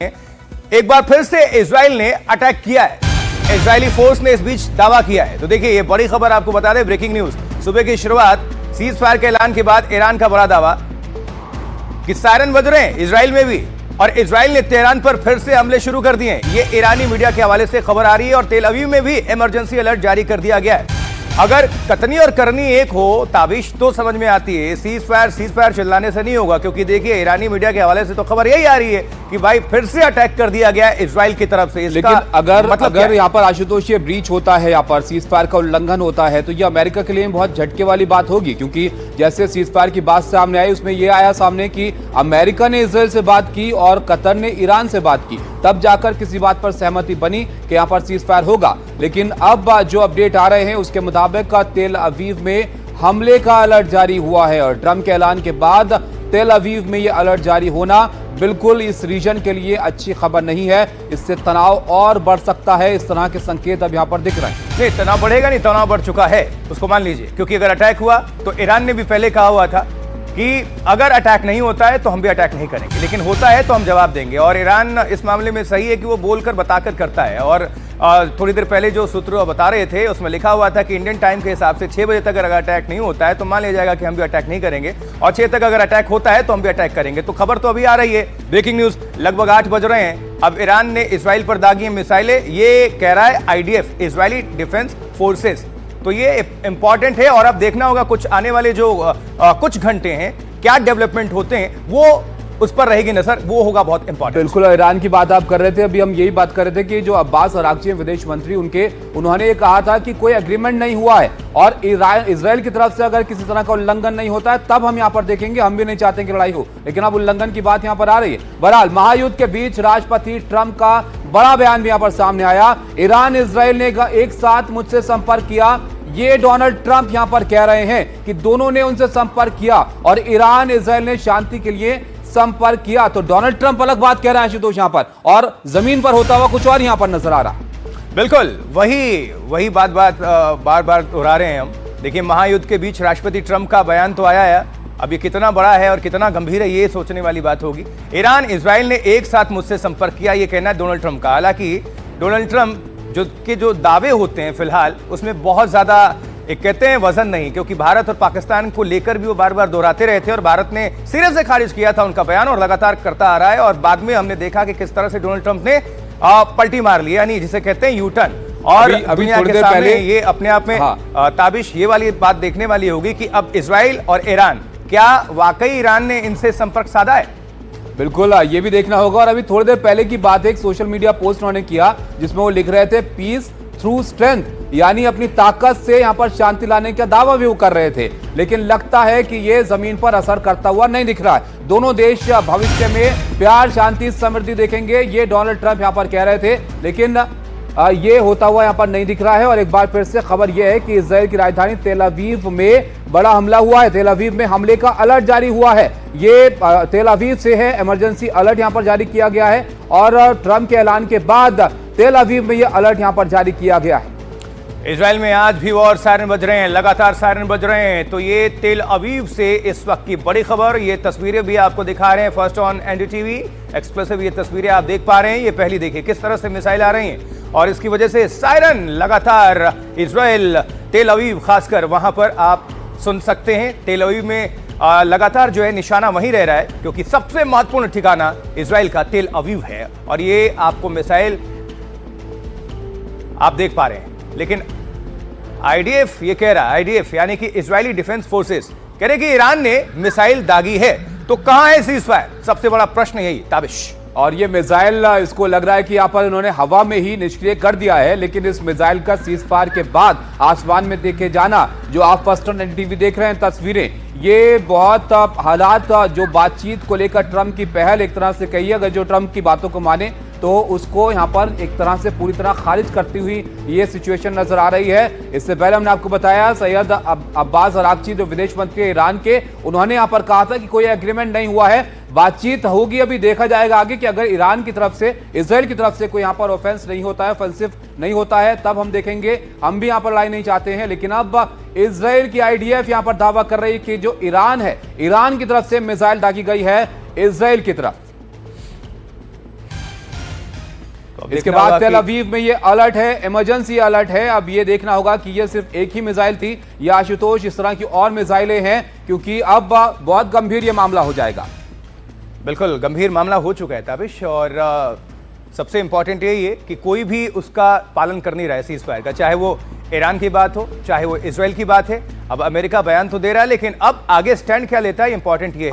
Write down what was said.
एक बार फिर से इजराइल ने अटैक किया है। इजरायली फोर्स ने इस बीच दावा किया है। तो देखिए, ये बड़ी खबर आपको बता दें, ब्रेकिंग न्यूज। सुबह की शुरुआत सीज फायर के ऐलान के बाद ईरान का बड़ा दावा कि सायरन बज रहे हैं इजराइल में भी, और इजराइल ने तेहरान पर फिर से हमले शुरू कर दिए हैं। ये ईरानी मीडिया के हवाले से खबर आ रही है और तेल अवीव में भी इमरजेंसी अलर्ट जारी कर दिया गया है। अगर कतनी और करनी एक हो ताबिश तो समझ में आती है, सीज फायर चिल्लाने से नहीं होगा, क्योंकि देखिए ईरानी मीडिया के हवाले से तो खबर यही आ रही है कि भाई फिर से अटैक कर दिया गया है इजराइल की तरफ से। लेकिन अगर यहाँ पर आशुतोष ये ब्रीच होता है, यहाँ पर सीज फायर का उल्लंघन होता है, तो ये अमेरिका के लिए बहुत झटके वाली बात होगी, क्योंकि जैसे सीज फायर की बात सामने आई उसमें यह आया सामने कि अमेरिका ने इजराइल से बात की और कतर ने ईरान से बात की, तब जाकर किसी बात पर सहमति बनी कि यहाँ पर सीज फायर होगा। लेकिन अब जो अपडेट आ रहे हैं उसके मुताबिक तेल अवीव में हमले का अलर्ट जारी हुआ है, और ट्रंप के ऐलान के बाद तेल अवीव में यह अलर्ट जारी होना बिल्कुल इस रीजन के लिए अच्छी खबर नहीं है। इससे तनाव और बढ़ सकता है। इस तरह के संकेत अब यहाँ पर दिख रहे हैं। नहीं, तनाव बढ़ेगा नहीं, तनाव बढ़ चुका है, उसको मान लीजिए, क्योंकि अगर अटैक हुआ तो ईरान ने भी पहले कहा हुआ था कि अगर अटैक नहीं होता है तो हम भी अटैक नहीं करेंगे, लेकिन होता है तो हम जवाब देंगे। और ईरान इस मामले में सही है कि वो बोलकर बताकर करता है। और थोड़ी देर पहले जो सूत्र बता रहे थे उसमें लिखा हुआ था कि इंडियन टाइम के हिसाब से 6 बजे तक अगर अटैक नहीं होता है तो मान लिया जाएगा कि हम भी अटैक नहीं करेंगे, और 6 तक अगर अटैक होता है तो हम भी अटैक करेंगे। तो खबर तो अभी आ रही है, ब्रेकिंग न्यूज, लगभग 8 बज रहे हैं। अब ईरान ने इजराइल पर दागी है मिसाइलें, ये कह रहा है IDF, इजरायली डिफेंस फोर्सेस। तो ये इंपॉर्टेंट है और अब देखना होगा कुछ आने वाले जो कुछ घंटे हैं क्या डेवलपमेंट होते हैं, वो उस पर रहेगी नजर, वो होगा बहुत इंपॉर्टेंट। बिल्कुल, ईरान की बात आप कर रहे थे, अभी हम यही बात कर रहे थे कि जो अब्बास अरागची विदेश मंत्री उन्होंने ये कहा था कि कोई एग्रीमेंट नहीं हुआ है, और इजराइल की तरफ से अगर किसी तरह का उल्लंघन नहीं होता है तब हम यहाँ पर देखेंगे। हम भी नहीं चाहते कि लड़ाई हो, लेकिन अब उल्लंघन की बात यहाँ पर आ रही है। बहरहाल महायुद्ध के बीच राष्ट्रपति ट्रंप का बड़ा बयान भी यहाँ पर सामने आया। ईरान इजराइल ने एक साथ मुझसे संपर्क किया, ये डोनाल्ड ट्रंप यहां पर कह रहे हैं कि दोनों ने उनसे संपर्क किया और ईरान इजराइल ने शांति के लिए संपर्क किया। तो डोनाल्ड ट्रंप अलग बात कह रहा है आशुतोष यहां पर, और जमीन पर होता हुआ कुछ और यहां पर नजर आ रहा है। बिल्कुल वही बात बार बार दोहरा रहे हैं हम। देखिए, महायुद्ध के बीच राष्ट्रपति ट्रंप का बयान तो आया है, अब ये कितना बड़ा है और कितना गंभीर है ये सोचने वाली बात होगी। ईरान इजराइल ने एक साथ मुझसे संपर्क किया, ये कहना है डोनाल्ड ट्रंप का। हालांकि डोनाल्ड ट्रंप जो दावे होते हैं फिलहाल उसमें बहुत ज्यादा एक कहते हैं वजन नहीं, क्योंकि भारत और पाकिस्तान को लेकर भी वो बार बार दोहराते रहे थे और भारत ने सिरे से खारिज किया था उनका बयान और लगातार करता आ रहा है। और बाद में हमने देखा कि किस तरह से डोनाल्ड ट्रंप ने पलटी मार ली, यानी जिसे कहते हैं यूटर्न। और अभी दुनिया के सामने ये अपने आप में ताबिश ये वाली बात देखने वाली होगी कि अब इजराइल और ईरान, क्या वाकई ईरान ने इनसे संपर्क साधा है? बिल्कुल, ये भी देखना होगा। और अभी थोड़ी देर पहले की बात है, एक सोशल मीडिया पोस्ट उन्होंने किया जिसमें वो लिख रहे थे पीस थ्रू स्ट्रेंथ, यानी अपनी ताकत से यहां पर शांति लाने का दावा भी वो कर रहे थे। लेकिन लगता है कि ये जमीन पर असर करता हुआ नहीं दिख रहा है। दोनों देश भविष्य में प्यार, शांति, समृद्धि देखेंगे, ये डोनाल्ड ट्रंप यहां पर कह रहे थे, लेकिन ये होता हुआ यहां पर नहीं दिख रहा है। और एक बार फिर से खबर यह है कि इजराइल की राजधानी तेल अवीव में बड़ा हमला हुआ है। तेल अवीव में हमले का अलर्ट जारी हुआ है। ये तेल अवीव से है, इमरजेंसी अलर्ट यहां पर जारी किया गया है, और ट्रंप के ऐलान के बाद तेल अवीव में यह अलर्ट यहां पर जारी किया गया है। इजराइल में आज भी वॉर सायरन बज रहे हैं, लगातार सायरन बज रहे हैं। तो ये तेल अवीव से इस वक्त की बड़ी खबर, ये तस्वीरें भी आपको दिखा रहे हैं फर्स्ट ऑन एनडीटीवी एक्सक्लूसिव। ये तस्वीरें आप देख पा रहे हैं, ये पहली देखिए किस तरह से मिसाइल आ रही हैं, और इसकी वजह से सायरन लगातार इजराइल तेल अवीव खासकर वहां पर आप सुन सकते हैं। तेल अवीव में लगातार जो है निशाना वहीं रह रहा है, क्योंकि सबसे महत्वपूर्ण ठिकाना इजराइल का तेल अवीव है। और ये आपको मिसाइल आप देख पा रहे हैं, लेकिन IDF ये कह रहा है, IDF यानी कि इजरायली डिफेंस फोर्सेस कह रहे कि ईरान ने मिसाइल दागी है। तो कहां है सीज फायर? सबसे बड़ा प्रश्न यही ताबिश। और ये मिसाइल इसको लग रहा है कि यहाँ पर उन्होंने हवा में ही निष्क्रिय कर दिया है, लेकिन इस मिसाइल का सीज फायर के बाद आसमान में देखे जाना, जो आप फर्स्ट ऑन एनडीटीवी देख रहे हैं तस्वीरें, ये बहुत हालात जो बातचीत को लेकर ट्रंप की पहल एक तरह से कही, अगर जो ट्रंप की बातों को माने तो उसको यहाँ पर एक तरह से पूरी तरह खारिज करती हुई ये सिचुएशन नजर आ रही है। इससे पहले हमने आपको बताया सैयद अब्बास अरागची जो विदेश मंत्री ईरान के, उन्होंने यहाँ पर कहा था कि कोई एग्रीमेंट नहीं हुआ है, बातचीत होगी। अभी देखा जाएगा आगे कि अगर ईरान की तरफ से, इजराइल की तरफ से कोई यहाँ पर ऑफेंस नहीं होता है, ऑफेंसिव नहीं होता है, तब हम देखेंगे। हम भी यहाँ पर लड़ाई नहीं चाहते हैं, लेकिन अब इजराइल की IDF यहाँ पर दावा कर रही है कि जो ईरान है, ईरान की तरफ से मिसाइल दागी गई है इजराइल की तरफ। अब इसके देखना बाद होगा तेल कि- अवीव में ये अलर्ट है, इमरजेंसी अलर्ट है। अब ये देखना होगा कि ये सिर्फ एक ही मिसाइल थी या आशुतोष इस तरह की और मिसाइलें हैं, क्योंकि अब बहुत गंभीर ये मामला हो जाएगा। बिल्कुल गंभीर मामला हो चुका है ताबिश, और सबसे इंपॉर्टेंट यही है कि कोई भी उसका पालन कर नहीं रहा है सीज फायर का, चाहे वो ईरान की बात हो चाहे वो इजराइल की बात है। अब अमेरिका बयान तो दे रहा है, लेकिन अब आगे स्टैंड क्या लेता है इंपॉर्टेंट ये है।